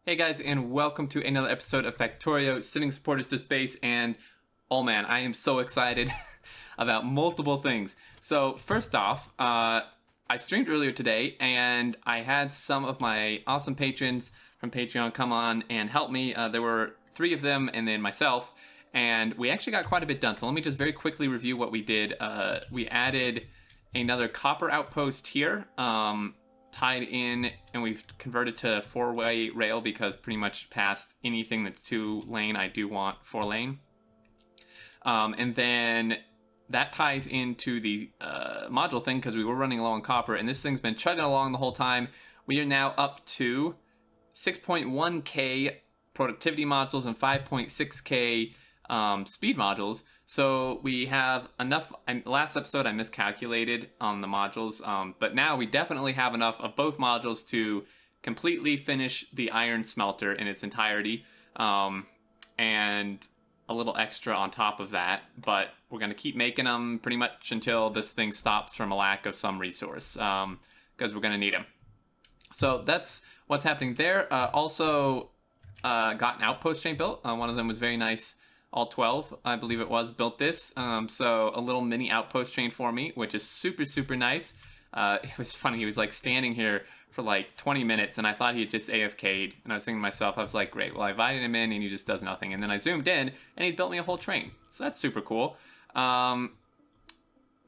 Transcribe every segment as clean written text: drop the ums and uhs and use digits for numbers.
Hey guys, and welcome to another episode of Factorio, sending supporters to space, and oh man, I am so excited about multiple things. So first off, I streamed earlier today, and I had some of my awesome patrons from Patreon come on and help me. There were 3 of them, and then myself, and we actually got quite a bit done. So let me just very quickly review what we did. We added another copper outpost here. Tied in, and we've converted to 4-way rail because pretty much past anything that's 2-lane I do want 4-lane. And then that ties into the module thing because we were running low on copper, and this thing's been chugging along the whole time. We are now up to 6.1k productivity modules and 5.6k speed modules. So we have enough. Last episode I miscalculated on the modules, but now we definitely have enough of both modules to completely finish the iron smelter in its entirety, and a little extra on top of that. But we're going to keep making them pretty much until this thing stops from a lack of some resource, because we're going to need them. So that's what's happening there. Also got an outpost train built. One of them was very nice. All 12, I believe it was, built this. So a little mini outpost train for me, which is super nice. It was funny, he was like standing here for like 20 minutes, and I thought he had just AFK'd. And I was thinking to myself, I was like, great, well, I invited him in, and he just does nothing. And then I zoomed in, and he built me a whole train. So that's super cool. And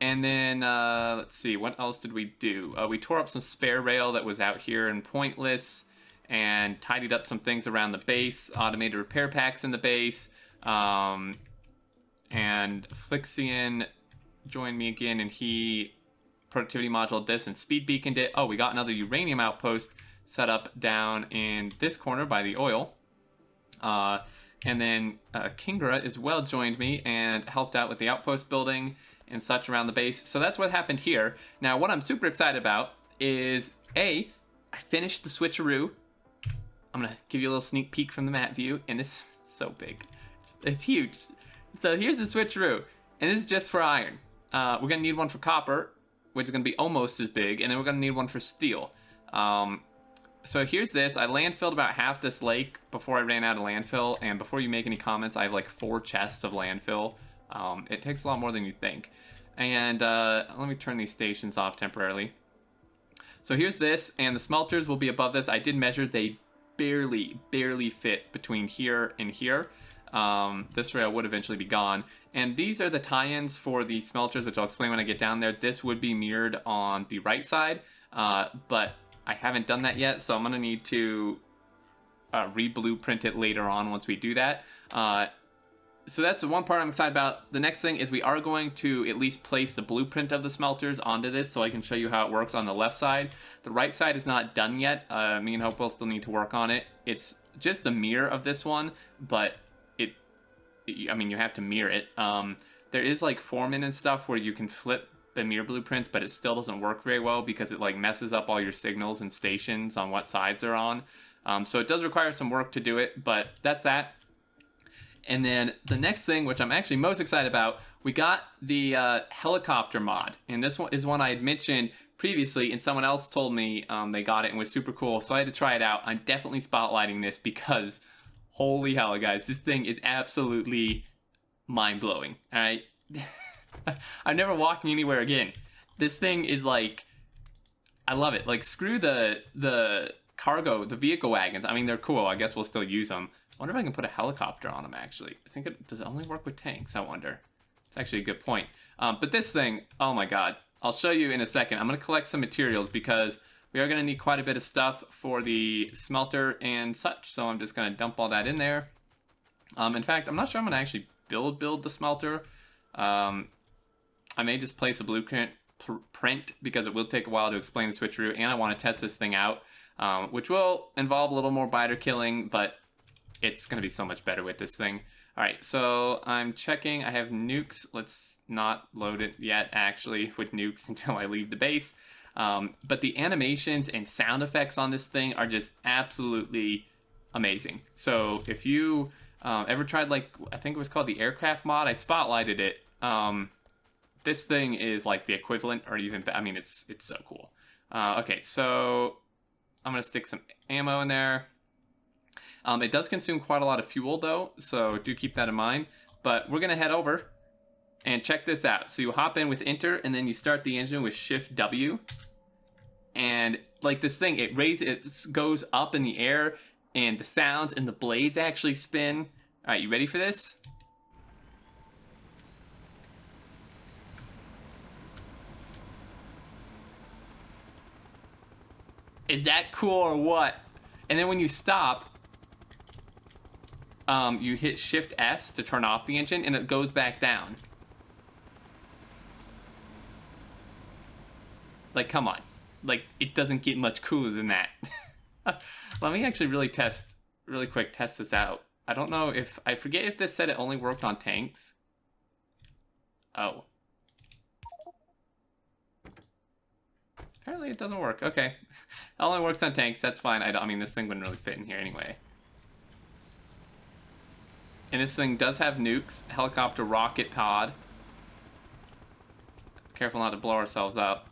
then, let's see, what else did we do? We tore up some spare rail that was out here and pointless, and tidied up some things around the base, automated repair packs in the base. And Flixian joined me again, and he productivity moduled this and speed beaconed it. Oh, we got another uranium outpost set up down in this corner by the oil. And then Kingra as well joined me and helped out with the outpost building and such around the base. So that's what happened here. Now, what I'm super excited about is, I finished the switcheroo. I'm going to give you a little sneak peek from the map view, and this is so big. It's huge. So here's the switcheroo, and this is just for iron. We're going to need one for copper, which is going to be almost as big, and then we're going to need one for steel. So here's this. I landfilled about half this lake before I ran out of landfill, and before you make any comments, I have like 4 chests of landfill. It takes a lot more than you think. And let me turn these stations off temporarily. So here's this, and the smelters will be above this. I did measure. They barely fit between here and here. This rail would eventually be gone, and these are the tie-ins for the smelters, which I'll explain when I get down there. This would be mirrored on the right side, but I haven't done that yet, so I'm gonna need to re-blueprint it later on once we do that. So that's the one part I'm excited about. The next thing is we are going to at least place the blueprint of the smelters onto this so I can show you how it works on the left side. The right side is not done yet. Me and Hope will still need to work on it. It's just a mirror of this one, but I mean, you have to mirror it. There is like foreman and stuff where you can flip the mirror blueprints, but it still doesn't work very well because it like messes up all your signals and stations on what sides they're on. So it does require some work to do it, but that's that. And then the next thing, which I'm actually most excited about, we got the helicopter mod. And this one is one I had mentioned previously, and someone else told me they got it and was super cool. So I had to try it out. I'm definitely spotlighting this because holy hell, guys, this thing is absolutely mind-blowing, all right? I'm never walking anywhere again. This thing is like, I love it. Like, screw the cargo, the vehicle wagons. I mean, they're cool. I guess we'll still use them. I wonder if I can put a helicopter on them, actually. I think does it only work with tanks, I wonder? It's actually a good point. But this thing, oh my god. I'll show you in a second. I'm going to collect some materials because we are going to need quite a bit of stuff for the smelter and such, so I'm just going to dump all that in there. In fact, I'm not sure I'm going to actually build the smelter. I may just place a blueprint because it will take a while to explain the switcheroo, and I want to test this thing out, which will involve a little more biter killing, but it's going to be so much better with this thing. All right, so I'm checking. I have nukes. Let's not load it yet, actually, with nukes until I leave the base. But the animations and sound effects on this thing are just absolutely amazing. So if you ever tried, like, I think it was called the aircraft mod, I spotlighted it. This thing is like the equivalent, or even, I mean, it's so cool. Okay, so I'm gonna stick some ammo in there. It does consume quite a lot of fuel though, so do keep that in mind. But we're gonna head over and check this out. So you hop in with Enter, and then you start the engine with Shift W. And like this thing, it goes up in the air, and the sounds and the blades actually spin. All right, you ready for this? Is that cool or what? And then when you stop, you hit Shift S to turn off the engine, and it goes back down. Like, come on. Like, it doesn't get much cooler than that. Let me actually really quick test this out. I don't know if, I forget if this said it only worked on tanks. Oh. Apparently it doesn't work. Okay. It only works on tanks. That's fine. I mean, this thing wouldn't really fit in here anyway. And this thing does have nukes. Helicopter rocket pod. Careful not to blow ourselves up.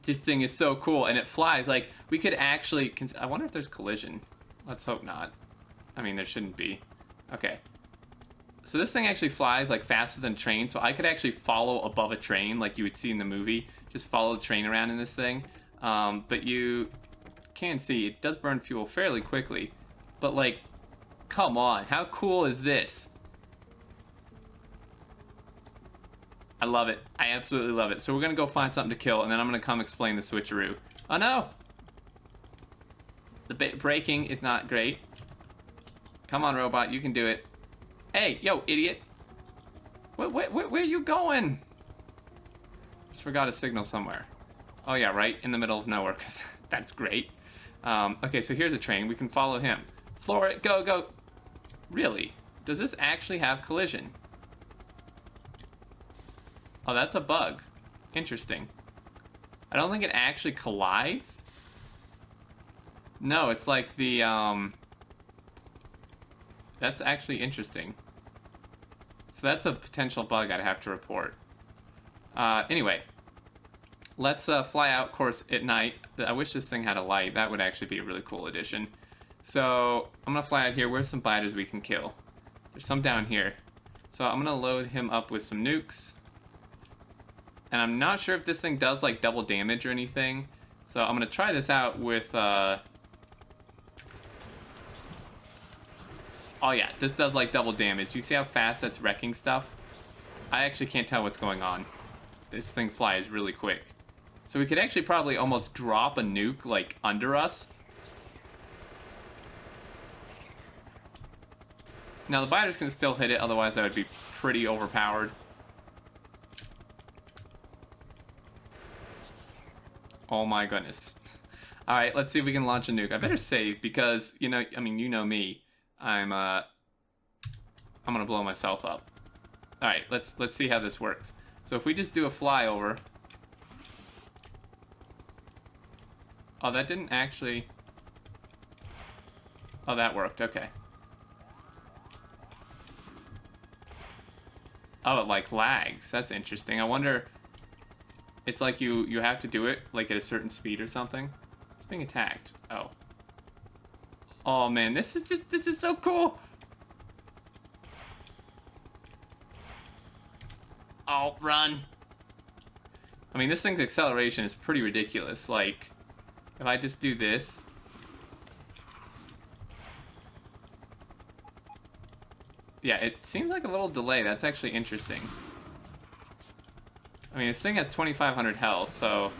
This thing is so cool, and it flies. Like, we could actually... I wonder if there's collision. Let's hope not. I mean, there shouldn't be. Okay. So this thing actually flies, like, faster than a train, so I could actually follow above a train, like you would see in the movie. Just follow the train around in this thing. But you can see it does burn fuel fairly quickly. But, like, come on. How cool is this? I love it. I absolutely love it. So we're going to go find something to kill, and then I'm going to come explain the switcheroo. Oh, no. The braking is not great. Come on, robot. You can do it. Hey, yo, idiot. Where are you going? Just forgot a signal somewhere. Oh, yeah, right in the middle of nowhere, because that's great. Okay, so here's a train. We can follow him. Floor it. Go, go. Really? Does this actually have collision? Oh, that's a bug. Interesting. I don't think it actually collides. No, it's like the, That's actually interesting. So that's a potential bug I'd have to report. Anyway. Let's fly out, of course, at night. I wish this thing had a light. That would actually be a really cool addition. So, I'm gonna fly out here. Where's some biters we can kill? There's some down here. So I'm gonna load him up with some nukes. And I'm not sure if this thing does, like, double damage or anything. So I'm gonna try this out with, Oh yeah, this does, like, double damage. You see how fast that's wrecking stuff? I actually can't tell what's going on. This thing flies really quick. So we could actually probably almost drop a nuke, like, under us. Now, the biters can still hit it, otherwise that would be pretty overpowered. Oh my goodness. Alright, let's see if we can launch a nuke. I better save because, you know, I mean, you know me. I'm gonna blow myself up. Alright, let's see how this works. So if we just do a flyover. Oh, that didn't actually... Oh, that worked, okay. Oh, it like lags. That's interesting. I wonder... It's like you have to do it like at a certain speed or something. It's being attacked. Oh. Oh man, this is so cool. Oh, run. I mean, this thing's acceleration is pretty ridiculous. Like, if I just do this. Yeah, it seems like a little delay. That's actually interesting. I mean, this thing has 2,500 health, so...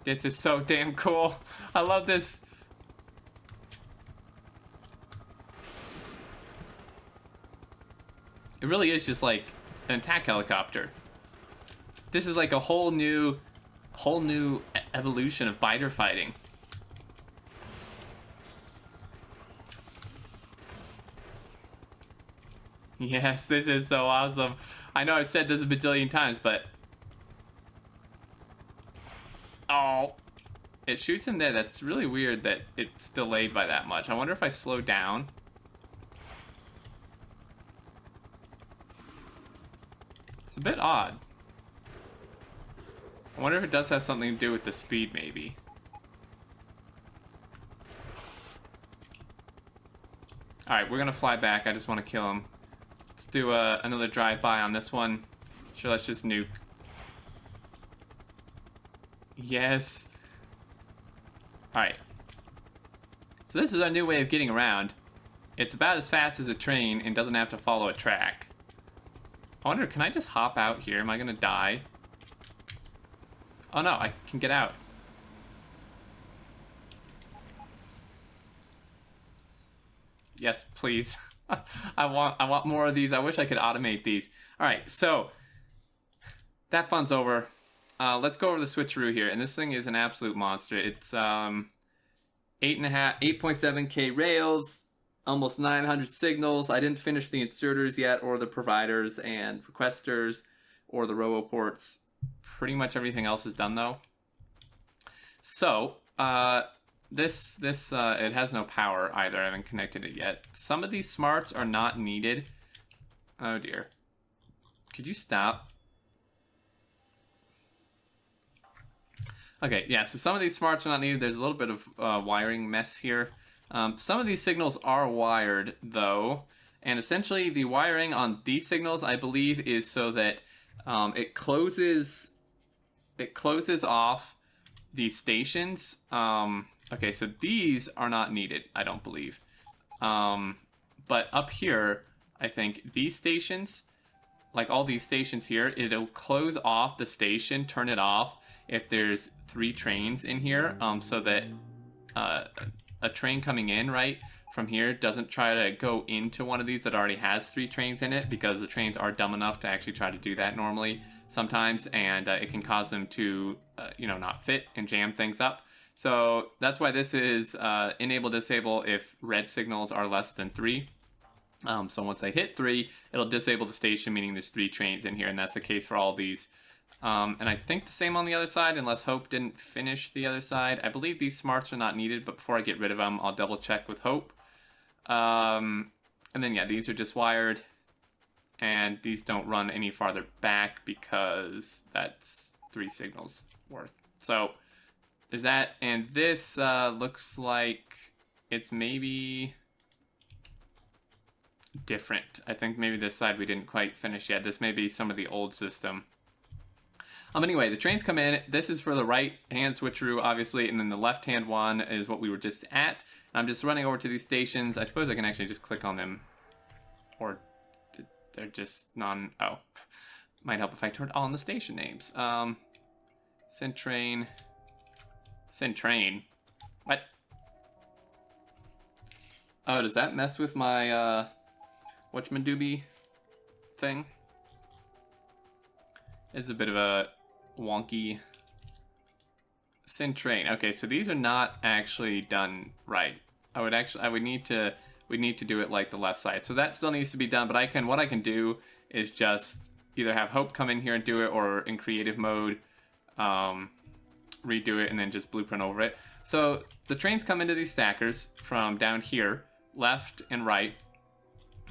This is so damn cool. I love this. It really is just like an attack helicopter. This is like a whole new evolution of biter fighting. Yes, this is so awesome. I know I've said this a bajillion times, but... Oh. It shoots him there. That's really weird that it's delayed by that much. I wonder if I slow down. It's a bit odd. I wonder if it does have something to do with the speed, maybe. Alright, we're gonna fly back. I just want to kill him. Let's do another drive-by on this one. Sure, let's just nuke. Yes. Alright. So this is our new way of getting around. It's about as fast as a train and doesn't have to follow a track. I wonder, can I just hop out here? Am I gonna die? Oh no, I can get out. Yes, please. I want more of these. I wish I could automate these. Alright, so that fun's over. Let's go over the switcheroo here. And this thing is an absolute monster. It's 8.7K rails, almost 900 signals. I didn't finish the inserters yet, or the providers and requesters, or the roboports. Pretty much everything else is done though. So, this it has no power either. I haven't connected it yet. Some of these smarts are not needed. Oh dear. Could you stop? Okay, yeah, so some of these smarts are not needed. There's a little bit of wiring mess here. Some of these signals are wired, though. And essentially, the wiring on these signals, I believe, is so that it closes off these stations. Okay, so these are not needed, I don't believe. But up here, I think these stations, like all these stations here, it'll close off the station, turn it off, if there's 3 trains in here, so that a train coming in, right, from here doesn't try to go into one of these that already has 3 trains in it, because the trains are dumb enough to actually try to do that normally sometimes, and it can cause them to, not fit and jam things up. So that's why this is enable disable if red signals are less than 3. So once I hit 3, it'll disable the station, meaning there's 3 trains in here, and that's the case for all these. And I think the same on the other side, unless Hope didn't finish the other side. I believe these smarts are not needed, but before I get rid of them, I'll double check with Hope. And then, yeah, these are just wired, and these don't run any farther back because that's 3 signals worth. So there's that, and this looks like it's maybe different. I think maybe this side we didn't quite finish yet. This may be some of the old system. Anyway, the trains come in. This is for the right-hand switcheroo, obviously, and then the left-hand one is what we were just at. I'm just running over to these stations. I suppose I can actually just click on them, or they're just oh. Might help if I turned on the station names. Send train. What? Oh, does that mess with my, whatchamadoobie thing? It's a bit of a wonky send train. Okay, so these are not actually done right. We'd need to do it like the left side. So that still needs to be done, but what I can do is just either have Hope come in here and do it, or in creative mode, redo it and then just blueprint over it. So the trains come into these stackers from down here, left and right,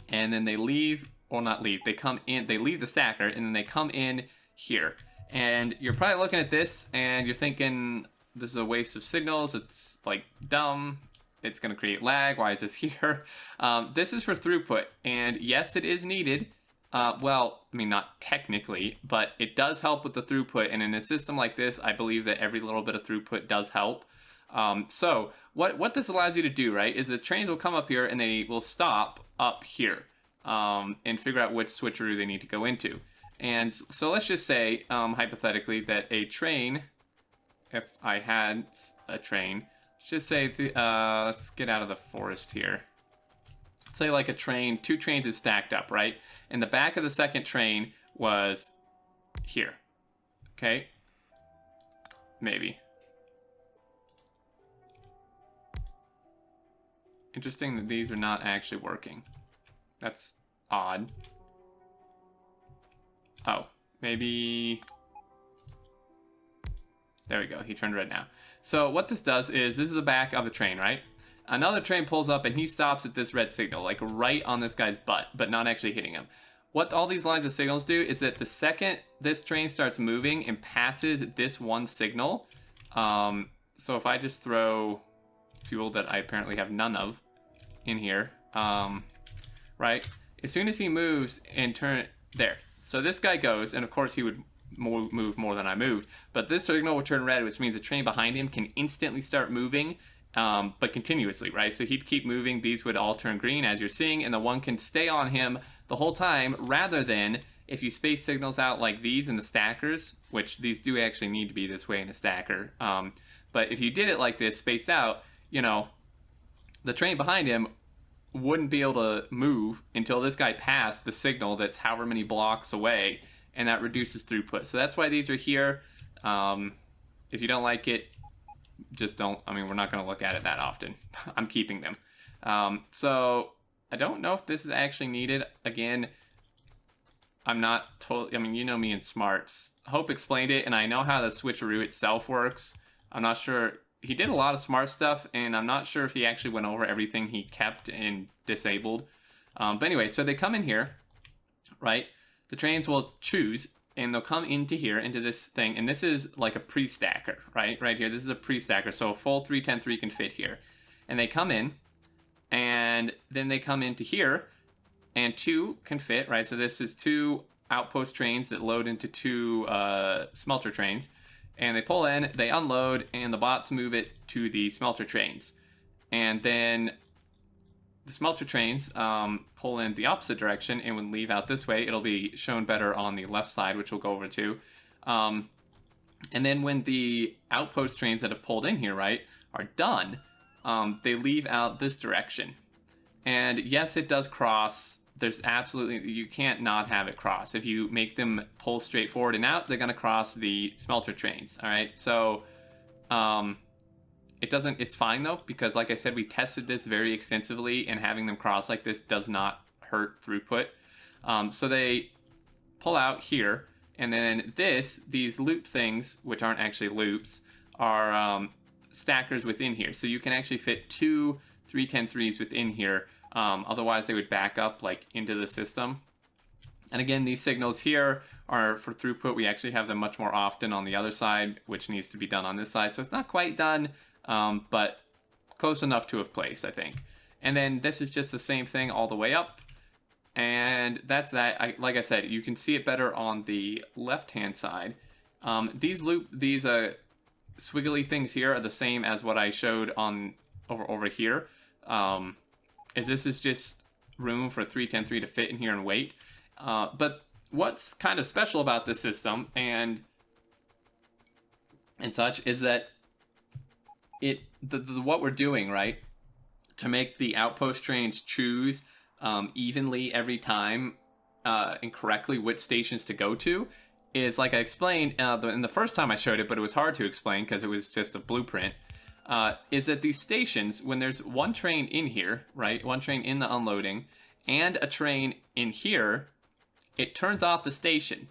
and then they leave, or not leave, they come in, they leave the stacker, and then they come in here. And you're probably looking at this and you're thinking, this is a waste of signals, it's like dumb, it's going to create lag, why is this here? This is for throughput, and yes, it is needed. Well, I mean, not technically, but it does help with the throughput, and in a system like this, I believe that every little bit of throughput does help. So what this allows you to do, right, is the trains will come up here and they will stop up here, and figure out which switcheroo they need to go into. And so let's just say, hypothetically, that a train, if I had a train, let's just say, let's get out of the forest here. Let's say like a train, 2 trains is stacked up, right? And the back of the second train was here, okay? Maybe. Interesting that these are not actually working. That's odd. Oh, maybe... There we go, he turned red now. So what this does is, this is the back of a train, right? Another train pulls up and he stops at this red signal, like right on this guy's butt, but not actually hitting him. what all these lines of signals do is that the second this train starts moving and passes this one signal, so if I just throw fuel that I apparently have none of in here, right? As soon as he moves and turn there, so this guy goes, and of course he would move more than I moved, but this signal will turn red, which means the train behind him can instantly start moving, but continuously, right? So he'd keep moving, these would all turn green as you're seeing, and the one can stay on him the whole time, rather than if you space signals out like these in the stackers, which these do actually need to be this way in a stacker, but if you did it like this, spaced out, you know, the train behind him wouldn't be able to move until this guy passed the signal that's however many blocks away, and that reduces throughput. So that's why these are here. If you don't like it, just don't. I mean, we're not going to look at it that often. I'm keeping them. So I don't know if this is actually needed. Again, I'm not totally, I mean, you know me and smarts. Hope explained it, and I know how the switcheroo itself works. I'm not sure. He did a lot of smart stuff, and I'm not sure if he actually went over everything he kept and disabled. But anyway, so they come in here, right? The trains will choose, and they'll come into here, into this thing, and this is like a pre-stacker, right? Right here, this is a pre-stacker, so a full 310-3 can fit here. And they come in, and then they come into here, and 2 can fit, right? So this is 2 outpost trains that load into 2 smelter trains. And they pull in, they unload, and the bots move it to the smelter trains. And then the smelter trains pull in the opposite direction and would leave out this way. It'll be shown better on the left side, which we'll go over to. And then when the outpost trains that have pulled in here, right, are done, they leave out this direction. And yes, it does cross. There's absolutely, you can't not have it cross. If you make them pull straight forward and out, they're going to cross the smelter trains. All right. So it doesn't, it's fine though, because like I said, we tested this very extensively, and having them cross like this does not hurt throughput. So they pull out here, and then these loop things, which aren't actually loops, are stackers within here. So you can actually fit 2 310-3s within here. Otherwise they would back up like into the system. And again, these signals here are for throughput. We actually have them much more often on the other side, which needs to be done on this side. So it's not quite done, but close enough to have placed, I think. And then this is just the same thing all the way up. And that's that. Like I said, you can see it better on the left-hand side. These swiggly things here are the same as what I showed on over here. This is just room for 310-3 to fit in here and wait. But what's kind of special about this system and such is that what we're doing, right, to make the outpost trains choose evenly every time and correctly which stations to go to is, like I explained in the first time I showed it, but it was hard to explain because it was just a blueprint. Is that these stations, when there's one train in here, right, one train in the unloading, and a train in here, it turns off the station.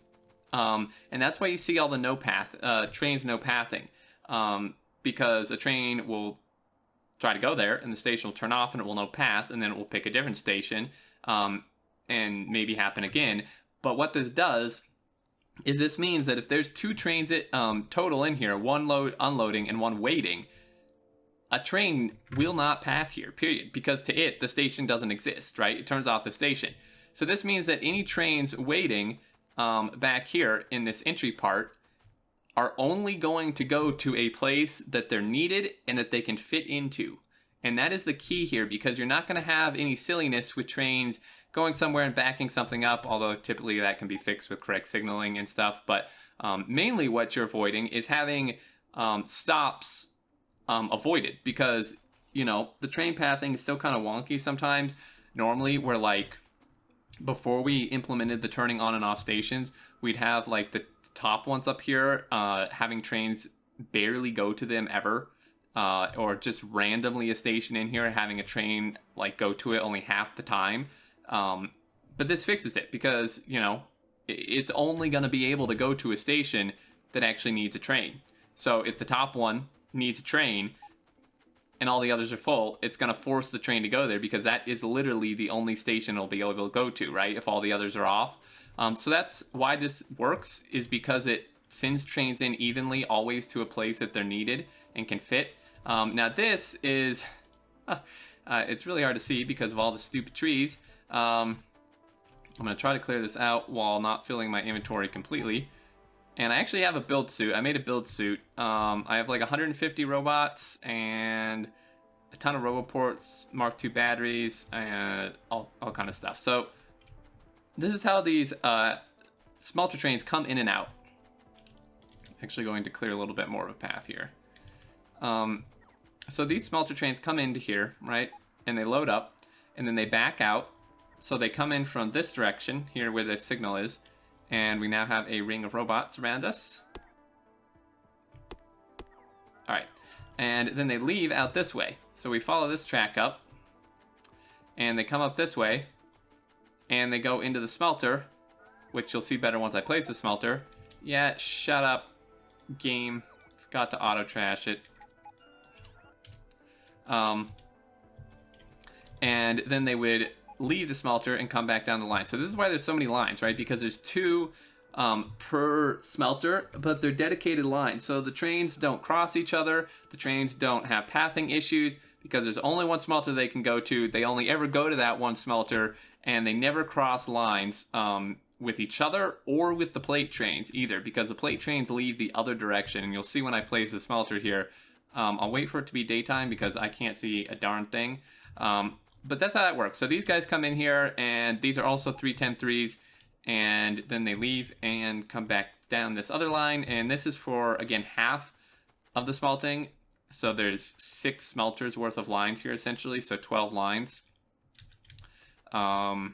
And that's why you see all the no path, trains no pathing. Because a train will try to go there, and the station will turn off, and it will no path, and then it will pick a different station, and maybe happen again. But what this does is this means that if there's 2 trains total in here, one unloading and one waiting, a train will not path here, period, because to it, the station doesn't exist, right? It turns off the station. So this means that any trains waiting back here in this entry part are only going to go to a place that they're needed and that they can fit into. And that is the key here, because you're not going to have any silliness with trains going somewhere and backing something up, although typically that can be fixed with correct signaling and stuff. But mainly what you're avoiding is having stops avoided, because, you know, the train pathing is still kind of wonky sometimes. Normally we're like, before we implemented the turning on and off stations, we'd have like the top ones up here having trains barely go to them ever, or just randomly a station in here having a train like go to it only half the time. But this fixes it, because, you know, it's only going to be able to go to a station that actually needs a train. So if the top one needs a train and all the others are full, it's going to force the train to go there because that is literally the only station it'll be able to go to, right? If all the others are off. So that's why this works, is because it sends trains in evenly always to a place that they're needed and can fit. Now this is, it's really hard to see because of all the stupid trees. I'm going to try to clear this out while not filling my inventory completely. And I actually have a build suit. I made a build suit. I have like 150 robots and a ton of roboports, Mark II batteries, and all kind of stuff. So this is how these smelter trains come in and out. Actually going to clear a little bit more of a path here. So these smelter trains come into here, right? And they load up, and then they back out. So they come in from this direction, here where the signal is. And we now have a ring of robots around us. Alright. And then they leave out this way. So we follow this track up. And they come up this way. And they go into the smelter, which you'll see better once I place the smelter. Yeah, shut up, game. Forgot to auto-trash it. And then they would leave the smelter and come back down the line. So this is why there's so many lines, right? Because there's 2 per smelter, but they're dedicated lines. So the trains don't cross each other. The trains don't have pathing issues because there's only one smelter they can go to. They only ever go to that one smelter, and they never cross lines with each other or with the plate trains either, because the plate trains leave the other direction. And you'll see when I place the smelter here, I'll wait for it to be daytime because I can't see a darn thing. But that's how that works. So these guys come in here, and these are also 310-3s, and then they leave and come back down this other line. And this is for, again, half of the smelting. So there's 6 smelters worth of lines here, essentially, so 12 lines. And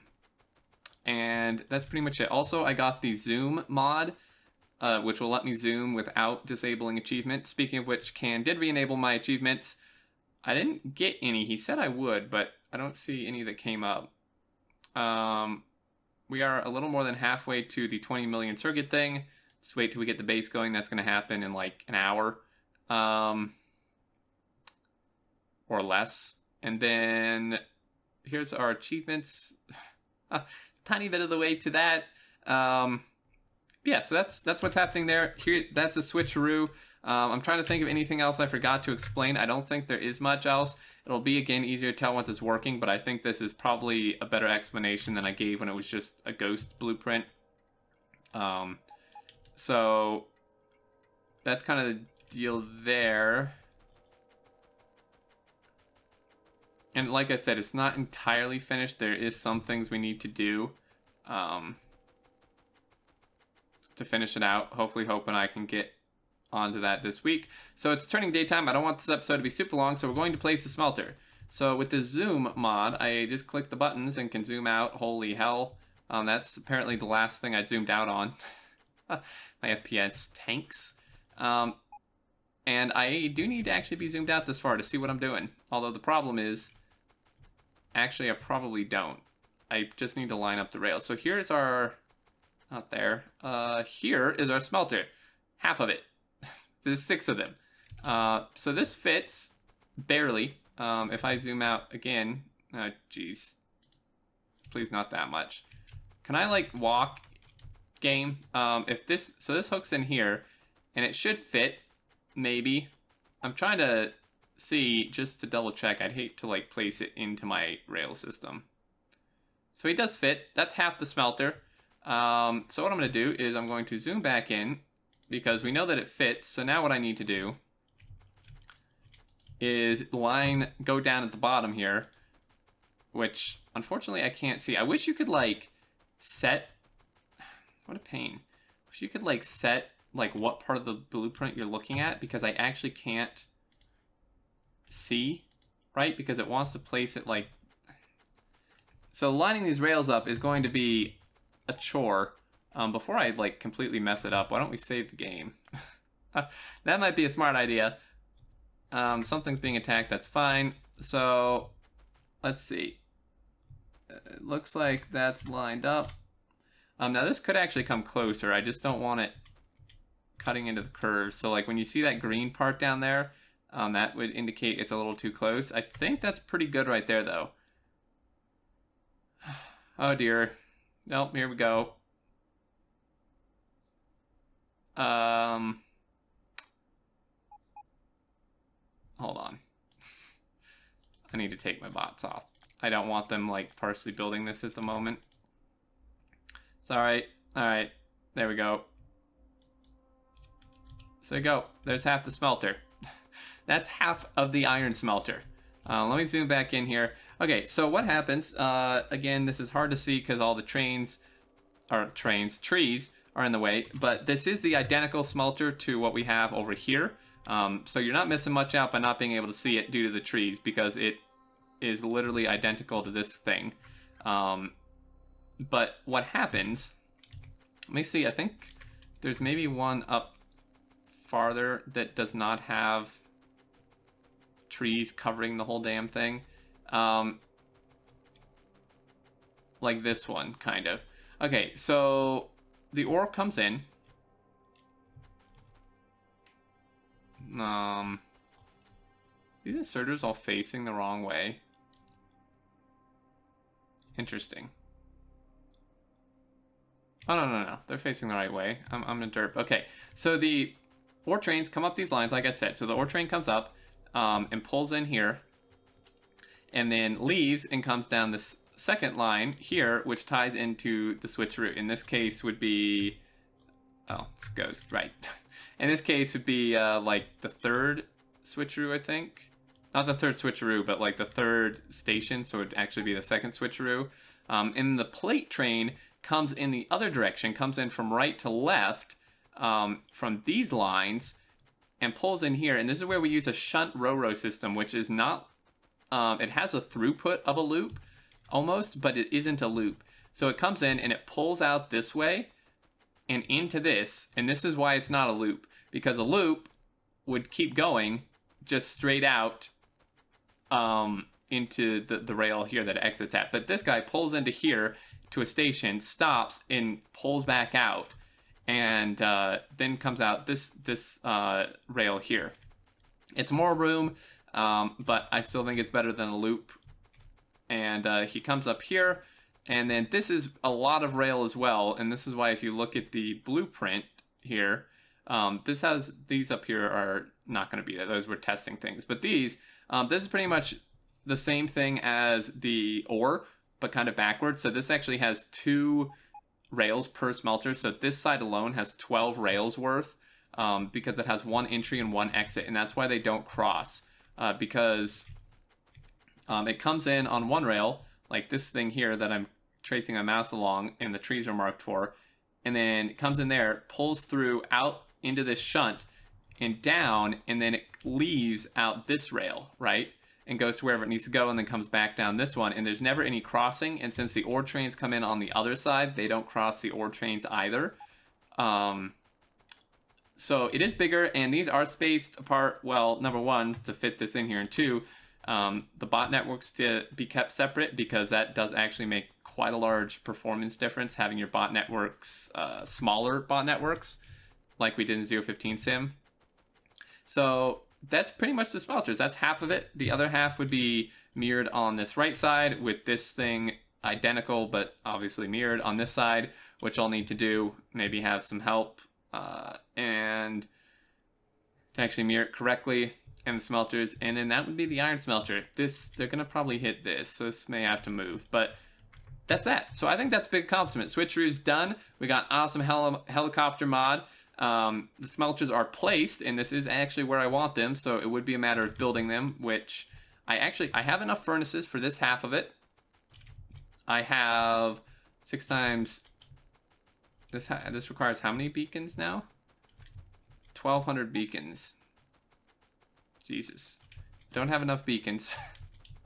that's pretty much it. Also, I got the zoom mod, which will let me zoom without disabling achievement. Speaking of which, Can did re-enable my achievements. I didn't get any. He said I would, but I don't see any that came up. We are a little more than halfway to the 20 million circuit thing. Let's wait till we get the base going. That's going to happen in like an hour. Or less. And then here's our achievements. Tiny bit of the way to that. Yeah, so that's what's happening there. Here, that's a switcheroo. I'm trying to think of anything else I forgot to explain. I don't think there is much else. It'll be, again, easier to tell once it's working, but I think this is probably a better explanation than I gave when it was just a ghost blueprint. So that's kind of the deal there. And like I said, it's not entirely finished. There is some things we need to do to finish it out. Hopefully, hoping I can get onto that this week. So it's turning daytime. I don't want this episode to be super long, so we're going to place the smelter. So with the zoom mod, I just click the buttons and can zoom out. Holy hell. That's apparently the last thing I zoomed out on. My FPS tanks. And I do need to actually be zoomed out this far to see what I'm doing. Although the problem is, actually I probably don't. I just need to line up the rails. So here's our, not there, here is our smelter. Half of it. There's 6 of them. So this fits barely. If I zoom out again, geez, please not that much. Can I like walk, game? If this, so this hooks in here, and it should fit, maybe. I'm trying to see just to double check. I'd hate to like place it into my rail system. So he does fit. That's half the smelter. So what I'm going to do is I'm going to zoom back in, because we know that it fits. So now what I need to do is line go down at the bottom here, which unfortunately I can't see. I wish you could like set, what a pain. Wish you could like set like what part of the blueprint you're looking at, because I actually can't see, right? Because it wants to place it like, so lining these rails up is going to be a chore. Before I like completely mess it up, why don't we save the game? That might be a smart idea. Something's being attacked, that's fine. So let's see. It looks like that's lined up. Now this could actually come closer. I just don't want it cutting into the curves. So like when you see that green part down there, That would indicate it's a little too close. I think that's pretty good right there, though. Oh, dear. Nope, here we go. Hold on. I need to take my bots off. I don't want them, like, partially building this at the moment. It's alright. Alright. There we go. So there you go. There's half the smelter. That's half of the iron smelter. Let me zoom back in here. Okay, so what happens? Again, this is hard to see because all the trees are in the way, but this is the identical smelter to what we have over here. So you're not missing much out by not being able to see it due to the trees, because it is literally identical to this thing. But what happens, let me see, I think there's maybe one up farther that does not have trees covering the whole damn thing. Like this one, kind of. Okay, so the ore comes in. These inserters all facing the wrong way. Interesting. Oh, no. They're facing the right way. I'm a derp. Okay, so the ore trains come up these lines, like I said. So the ore train comes up and pulls in here, and then leaves and comes down this second line here, which ties into the switcheroo. In this case would be... Oh, it's Ghost, right. In this case would be like the third switcheroo, I think. Not the third switcheroo, but like the third station, so it would actually be the second switcheroo. And the plate train comes in the other direction, comes in from right to left from these lines, and pulls in here. And this is where we use a shunt row system, which is not... it has a throughput of a loop, almost, but it isn't a loop. So it comes in and it pulls out this way and into this, and this is why it's not a loop, because a loop would keep going just straight out into the rail here that it exits at. But this guy pulls into here to a station, stops, and pulls back out, and then comes out this rail here. It's more room, but I still think it's better than a loop. And he comes up here, and then this is a lot of rail as well, and this is why if you look at the blueprint here, this has, these up here are not going to be there. Those were testing things. But these, this is pretty much the same thing as the ore, but kind of backwards. So this actually has 2 rails per smelter. So this side alone has 12 rails worth, because it has 1 entry and 1 exit, and that's why they don't cross, because it comes in on one rail, like this thing here that I'm tracing my mouse along and the trees are marked for, and then it comes in there, pulls through out into this shunt and down, and then it leaves out this rail, right? And goes to wherever it needs to go, and then comes back down this one, and there's never any crossing. And since the ore trains come in on the other side, they don't cross the ore trains either. So it is bigger, and these are spaced apart, well, number one, to fit this in here, and 2, the bot networks to be kept separate, because that does actually make quite a large performance difference, having your bot networks, smaller bot networks, like we did in 0.15 sim. So that's pretty much the smelters. That's half of it. The other half would be mirrored on this right side, with this thing identical, but obviously mirrored on this side, which I'll need to do, maybe have some help, and to actually mirror it correctly. And the smelters, and then that would be the iron smelter. This, they're gonna probably hit this, so this may have to move, but that's that. So I think that's a big compliment. Switcheroo's done. We got awesome helicopter mod. The smelters are placed, and this is actually where I want them, so it would be a matter of building them, which I have enough furnaces for this half of it. I have 6 times this requires how many beacons now? 1,200 beacons. Jesus. Don't have enough beacons.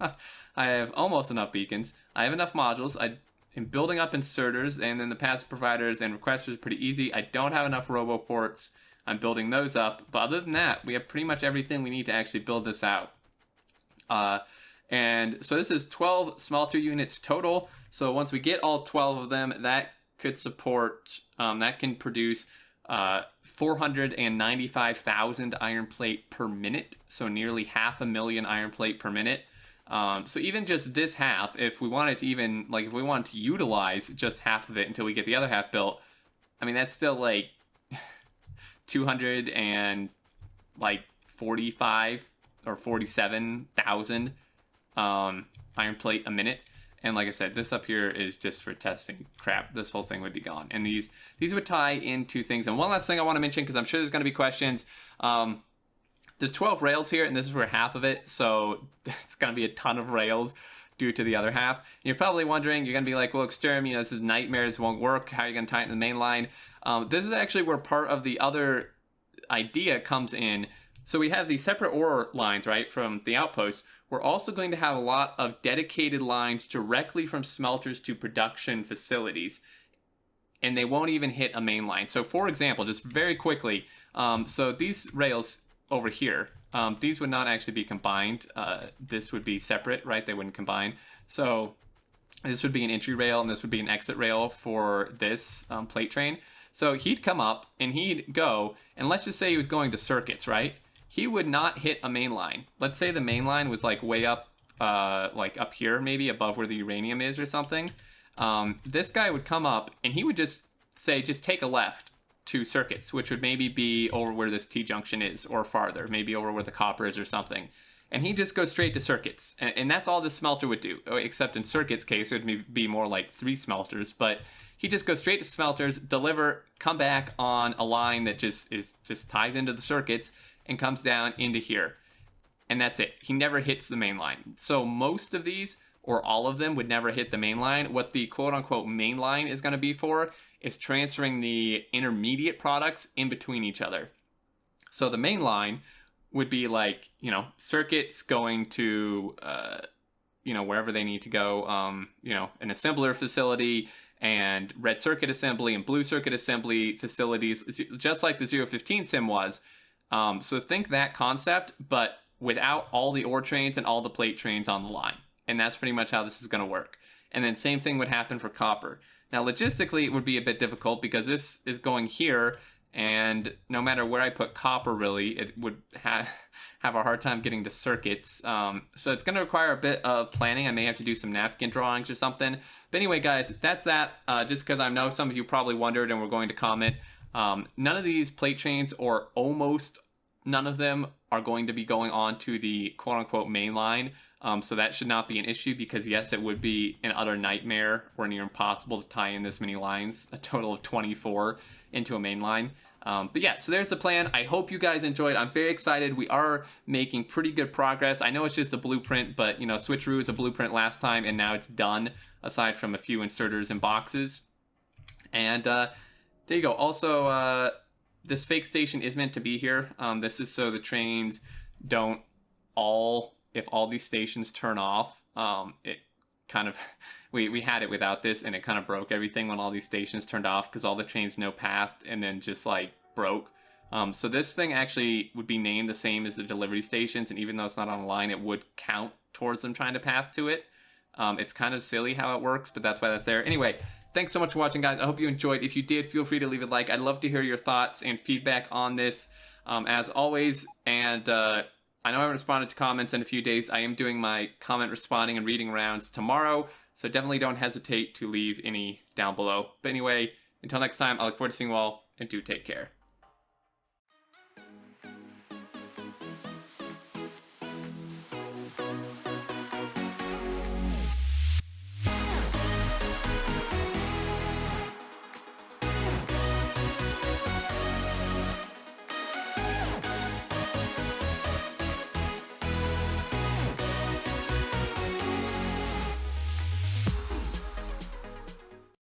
I have almost enough beacons. I have enough modules. I am building up inserters, and then the passive providers and requesters are pretty easy. I don't have enough roboports. I'm building those up. But other than that, we have pretty much everything we need to actually build this out. And so this is 12 smelter units total. So once we get all 12 of them, that could support, that can produce 495,000 iron plate per minute, so nearly 500,000 iron plate per minute. So even just this half, if we wanted to even, like, if we wanted to utilize just half of it until we get the other half built, I mean, that's still like 200 and like 45 or 47,000 iron plate a minute. And like I said, this up here is just for testing crap. This whole thing would be gone. And these would tie into things. And one last thing I want to mention, because I'm sure there's going to be questions. There's 12 rails here, and this is for half of it. So it's going to be a ton of rails due to the other half. And you're probably wondering, you're going to be like, well, Xterm, you know, this is nightmare. This won't work. How are you going to tie it to the main line? This is actually where part of the other idea comes in. So we have these separate ore lines, right, from the outposts. We're also going to have a lot of dedicated lines directly from smelters to production facilities, and they won't even hit a main line. So for example, just very quickly, so these rails over here, these would not actually be combined. This would be separate, right? They wouldn't combine. So this would be an entry rail, and this would be an exit rail for this plate train. So he'd come up, and he'd go, and let's just say he was going to circuits, right? He would not hit a main line. Let's say the main line was like way up, like up here, maybe above where the uranium is or something. This guy would come up, and he would just say, just take a left to circuits, which would maybe be over where this T-junction is, or farther, maybe over where the copper is or something. And he'd just go straight to circuits. And that's all this smelter would do, except in circuits case, it would be more like 3 smelters. But he just goes straight to smelters, deliver, come back on a line that just ties into the circuits, and comes down into here. And that's it. He never hits the main line. So most of these, or all of them, would never hit the main line. What the quote-unquote main line is going to be for is transferring the intermediate products in between each other. So the main line would be like, you know, circuits going to, you know, wherever they need to go, you know, an assembler facility, and red circuit assembly and blue circuit assembly facilities, just like the 0.15 sim was. So think that concept, but without all the ore trains and all the plate trains on the line. And that's pretty much how this is going to work. And then same thing would happen for copper. Now, logistically, it would be a bit difficult because this is going here, and no matter where I put copper, really, it would have a hard time getting to circuits. So it's going to require a bit of planning. I may have to do some napkin drawings or something. But anyway, guys, that's that. Just because I know some of you probably wondered and were going to comment. None of these plate trains, or almost none of them, are going to be going on to the quote-unquote main line. So that should not be an issue, because yes, it would be an utter nightmare or near impossible to tie in this many lines, a total of 24 into a main line. But yeah, so there's the plan. I hope you guys enjoyed. I'm very excited. We are making pretty good progress. I know it's just a blueprint, but you know, switcheroo was a blueprint last time, and now it's done, aside from a few inserters and boxes. And there you go. Also, this fake station is meant to be here. This is so the trains don't all, if all these stations turn off, it kind of, we had it without this, and it kind of broke everything when all these stations turned off, because all the trains no path and then just like broke. So this thing actually would be named the same as the delivery stations, and even though it's not on a line, it would count towards them trying to path to it. It's kind of silly how it works, but that's why that's there. Anyway, thanks so much for watching, guys. I hope you enjoyed. If you did, feel free to leave a like. I'd love to hear your thoughts and feedback on this, as always. And I know I haven't responded to comments in a few days. I am doing my comment responding and reading rounds tomorrow, so definitely don't hesitate to leave any down below. But anyway, until next time, I look forward to seeing you all, and do take care.